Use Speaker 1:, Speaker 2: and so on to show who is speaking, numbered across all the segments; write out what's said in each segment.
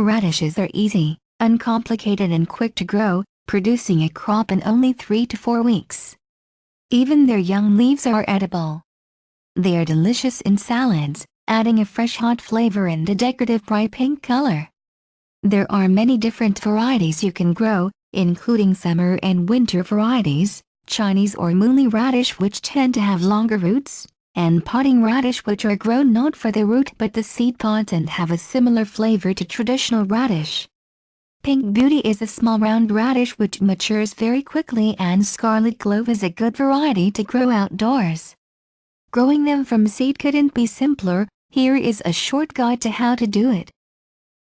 Speaker 1: Radishes are easy, uncomplicated and quick to grow, producing a crop in only 3 to 4 weeks. Even their young leaves are edible. They are delicious in salads, adding a fresh hot flavor and a decorative bright pink color. There are many different varieties you can grow, including summer and winter varieties, Chinese or moonly radish which tend to have longer roots, and potting radish which are grown not for the root but the seed pods and have a similar flavor to traditional radish. Pink Beauty is a small round radish which matures very quickly, and Scarlet Clove is a good variety to grow outdoors. Growing them from seed couldn't be simpler. Here is a short guide to how to do it.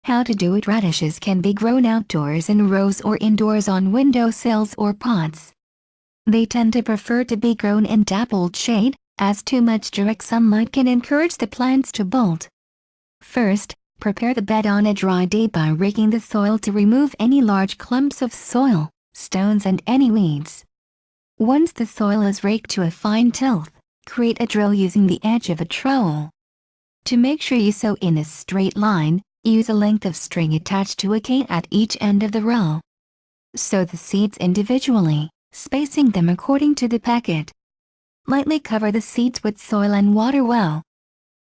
Speaker 1: How to do it. Radishes can be grown outdoors in rows or indoors on windowsills or pots. They tend to prefer to be grown in dappled shade, as too much direct sunlight can encourage the plants to bolt. First, prepare the bed on a dry day by raking the soil to remove any large clumps of soil, stones and any weeds. Once the soil is raked to a fine tilth, create a drill using the edge of a trowel. To make sure you sow in a straight line, use a length of string attached to a cane at each end of the row. Sow the seeds individually, spacing them according to the packet. Lightly cover the seeds with soil and water well.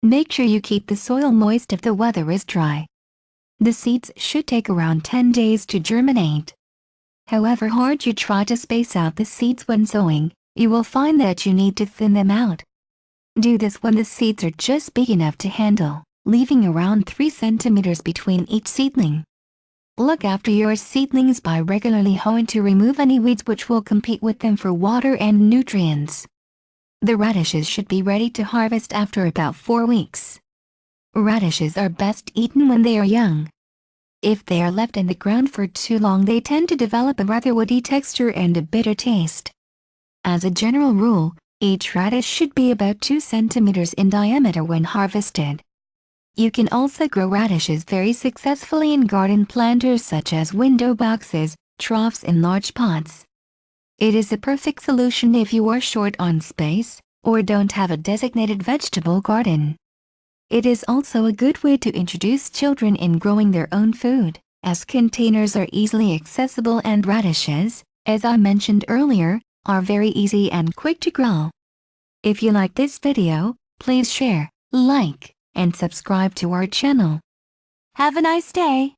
Speaker 1: Make sure you keep the soil moist if the weather is dry. The seeds should take around 10 days to germinate. However hard you try to space out the seeds when sowing, you will find that you need to thin them out. Do this when the seeds are just big enough to handle, leaving around 3 centimeters between each seedling. Look after your seedlings by regularly hoeing to remove any weeds which will compete with them for water and nutrients. The radishes should be ready to harvest after about 4 weeks. Radishes are best eaten when they are young. If they are left in the ground for too long, they tend to develop a rather woody texture and a bitter taste. As a general rule, each radish should be about 2 centimeters in diameter when harvested. You can also grow radishes very successfully in garden planters such as window boxes, troughs and large pots. It is a perfect solution if you are short on space, or don't have a designated vegetable garden. It is also a good way to introduce children in growing their own food, as containers are easily accessible and radishes, as I mentioned earlier, are very easy and quick to grow. If you like this video, please share, like, and subscribe to our channel. Have a nice day!